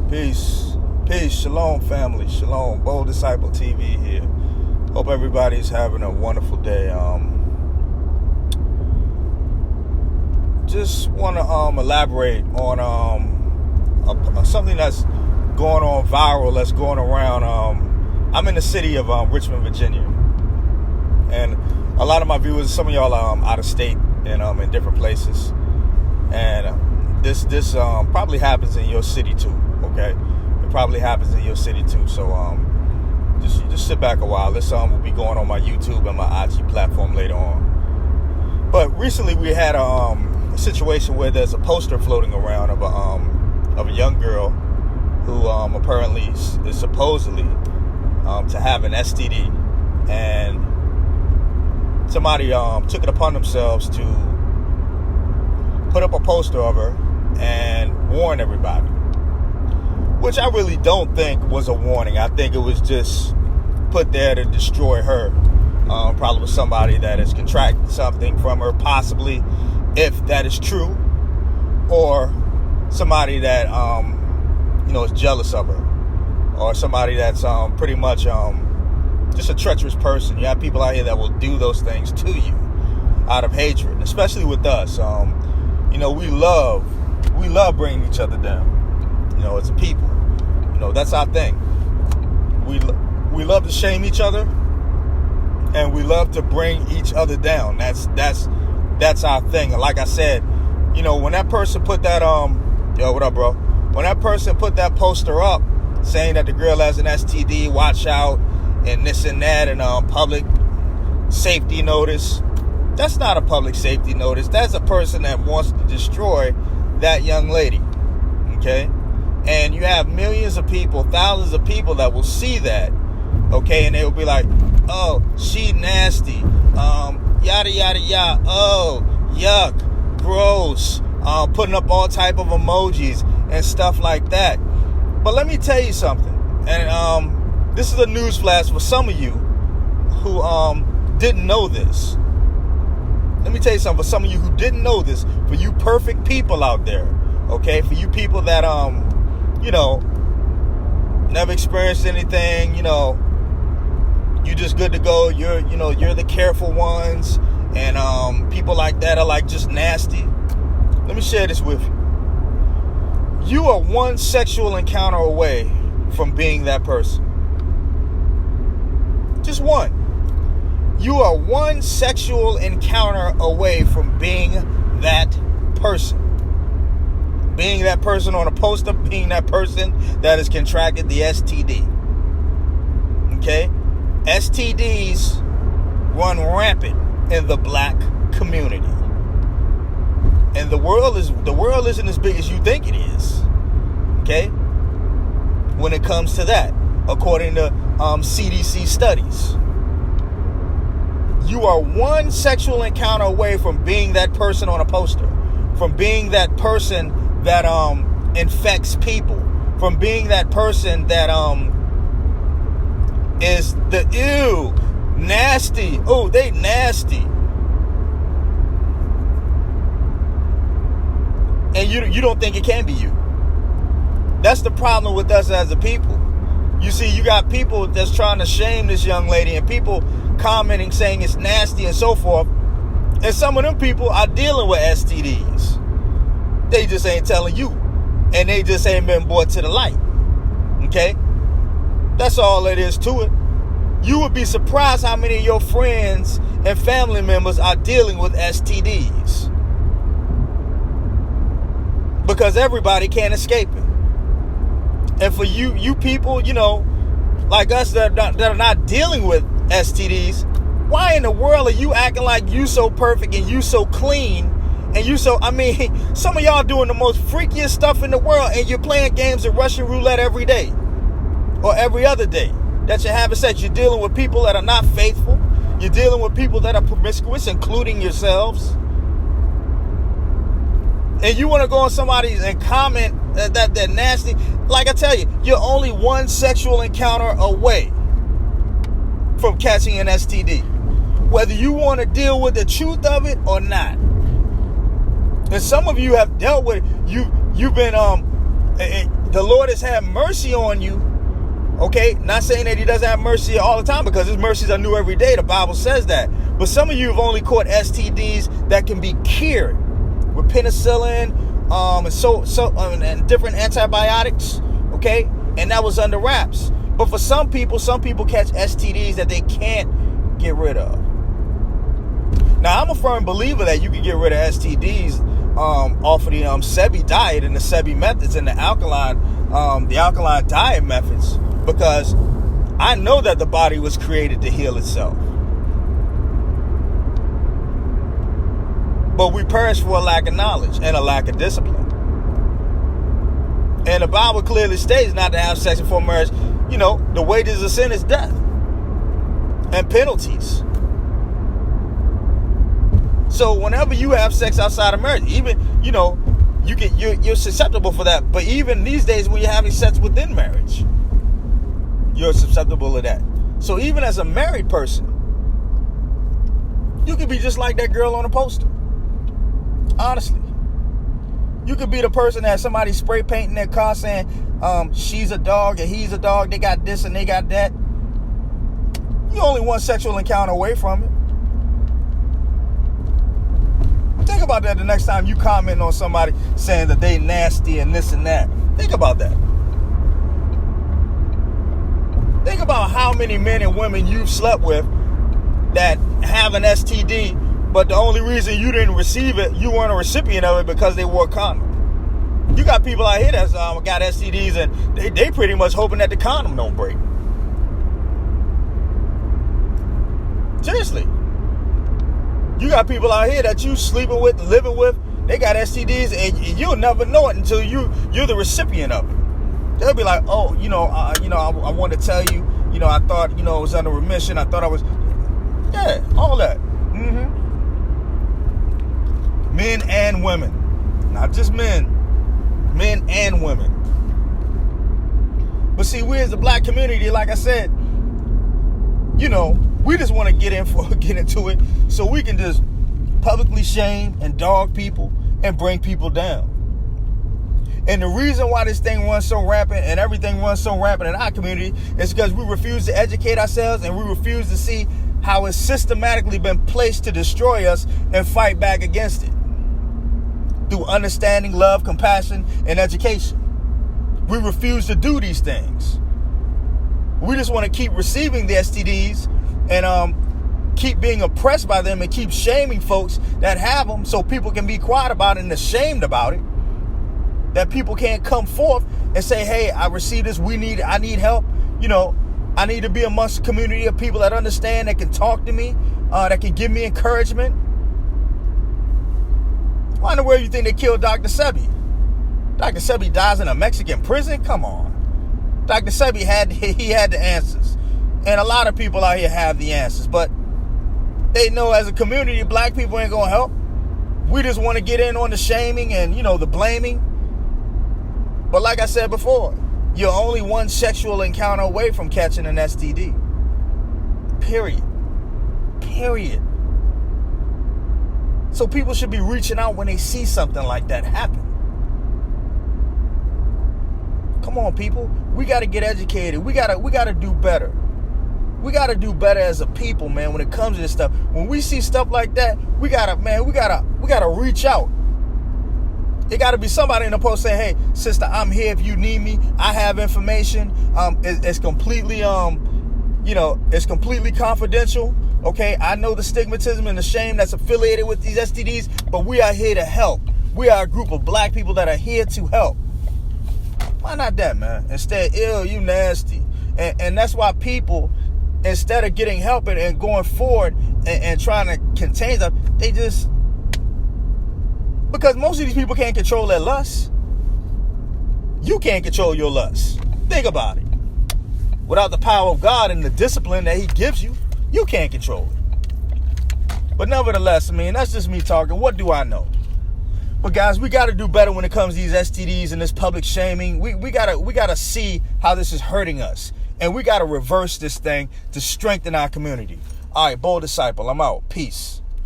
Peace. Peace. Shalom, family. Shalom. Bold Disciple TV here. Hope everybody's having a wonderful day. Just want to elaborate on something that's going on viral, that's going around. I'm in the city of Richmond, Virginia. And a lot of my viewers, some of y'all are out of state and in different places. And this probably happens in your city too, okay? It probably happens in your city too. So just sit back a while. This will be going on my YouTube and my IG platform later on. But recently we had a situation where there's a poster floating around of a young girl who apparently is supposedly to have an STD, and somebody took it upon themselves to put up a poster of her and warn everybody, which I really don't think was a warning. I think it was just put there to destroy her, probably with somebody that has contracted something from her, possibly, if that is true, or somebody that is jealous of her, or somebody that's pretty much just a treacherous person. You have people out here that will do those things to you out of hatred, and especially with us. We love bringing each other down. As a people, that's our thing. We love to shame each other, and we love to bring each other down. That's our thing. And like I said, when that person put that what up, bro? When that person put that poster up saying that the girl has an STD, watch out, and this and that, and public safety notice. That's not a public safety notice. That's a person that wants to destroy that young lady. Okay? And you have millions of people, thousands of people that will see that. Okay? And they will be like, oh, she nasty. Yada, yada, yada. Oh, yuck. Gross. Putting up all type of emojis and stuff like that. But let me tell you something. And this is a news flash for some of you who didn't know this. Let me tell you something. For some of you who didn't know this, for you perfect people out there, okay? For you people that, never experienced anything, you just good to go. You're the careful ones, and people like that are like just nasty. Let me share this with you. You are one sexual encounter away from being that person. Just one. You are one sexual encounter away from being that person. Being that person on a poster, being that person that has contracted the STD. Okay? STDs run rampant in the black community. And the world isn't as big as you think it is. Okay? When it comes to that, according to CDC studies. You are one sexual encounter away from being that person on a poster, from being that person that infects people, from being that person that is the ew, nasty. Oh, they nasty. And you don't think it can be you. That's the problem with us as a people. You see, you got people that's trying to shame this young lady, and people commenting saying it's nasty and so forth. And some of them people are dealing with STDs. They just ain't telling you. And they just ain't been brought to the light. Okay? That's all it is to it. You would be surprised how many of your friends and family members are dealing with STDs. Because everybody can't escape it. And for you people, like us that are not dealing with STDs, why in the world are you acting like you so perfect and you so clean and you so, some of y'all doing the most freakiest stuff in the world, and you're playing games of Russian roulette every day or every other day that you're having sex. You're dealing with people that are not faithful. You're dealing with people that are promiscuous, including yourselves. And you want to go on somebody and comment that they're nasty. Like I tell you, you're only one sexual encounter away from catching an STD. Whether you want to deal with the truth of it or not. And some of you have dealt with it. You've been the Lord has had mercy on you. Okay, not saying that he doesn't have mercy all the time, because his mercies are new every day. The Bible says that. But some of you have only caught STDs that can be cured with penicillin and different antibiotics. Okay, and that was under wraps. But for some people catch STDs that they can't get rid of. Now, I'm a firm believer that you can get rid of STDs off of the SEBI diet and the SEBI methods and the alkaline diet methods, because I know that the body was created to heal itself. But we perish for a lack of knowledge and a lack of discipline. And the Bible clearly states not to have sex before marriage. You know, the wages of sin is death and penalties. So whenever you have sex outside of marriage, even, you know, you're susceptible for that. But even these days, when you're having sex within marriage, you're susceptible to that. So even as a married person, you could be just like that girl on the poster. Honestly, you could be the person that somebody spray painting their car saying, she's a dog and he's a dog. They got this and they got that. You're only one sexual encounter away from it. Think about that the next time you comment on somebody saying that they nasty and this and that. Think about that. Think about how many men and women you've slept with that have an STD, but the only reason you didn't receive it, you weren't a recipient of it, because they wore a condom. You got people out here that's got STDs and they pretty much hoping that the condom don't break. Seriously. You got people out here that you sleeping with, living with, they got STDs, and you'll never know it until you're the recipient of it. They'll be like, oh, I want to tell you, I thought, it was under remission. I thought I was, yeah, all that. Mm-hmm. Men and women, not just men and women. But see, we as the black community, like I said, we just want to get into it so we can just publicly shame and dog people and bring people down. And the reason why this thing runs so rampant and everything runs so rampant in our community is because we refuse to educate ourselves, and we refuse to see how it's systematically been placed to destroy us and fight back against it through understanding, love, compassion, and education. We refuse to do these things. We just want to keep receiving the STDs and keep being oppressed by them and keep shaming folks that have them, so people can be quiet about it and ashamed about it. That people can't come forth and say, hey, I received this, I need help. I need to be amongst a community of people that understand, that can talk to me, that can give me encouragement. Why in the world do you think they killed Dr. Sebi? Dr. Sebi dies in a Mexican prison? Come on. Dr. Sebi had the answers. And a lot of people out here have the answers. But they know as a community, black people ain't going to help. We just want to get in on the shaming and, the blaming. But like I said before, you're only one sexual encounter away from catching an STD. Period. So people should be reaching out when they see something like that happen. Come on, people. We got to get educated. We got to do better. We got to do better as a people, man, when it comes to this stuff. When we see stuff like that, we got to reach out. It got to be somebody in the post saying, hey, sister, I'm here if you need me. I have information. It's completely, it's completely confidential. Okay, I know the stigmatism and the shame that's affiliated with these STDs, but we are here to help. We are a group of black people that are here to help. Why not that, man? Instead, ew, you nasty. And that's why people, instead of getting help and going forward and trying to contain them, they just... Because most of these people can't control their lust. You can't control your lust. Think about it. Without the power of God and the discipline that he gives you, you can't control it. But nevertheless, that's just me talking. What do I know? But guys, we got to do better when it comes to these STDs and this public shaming. We gotta see how this is hurting us. And we got to reverse this thing to strengthen our community. All right, bold disciple, I'm out. Peace.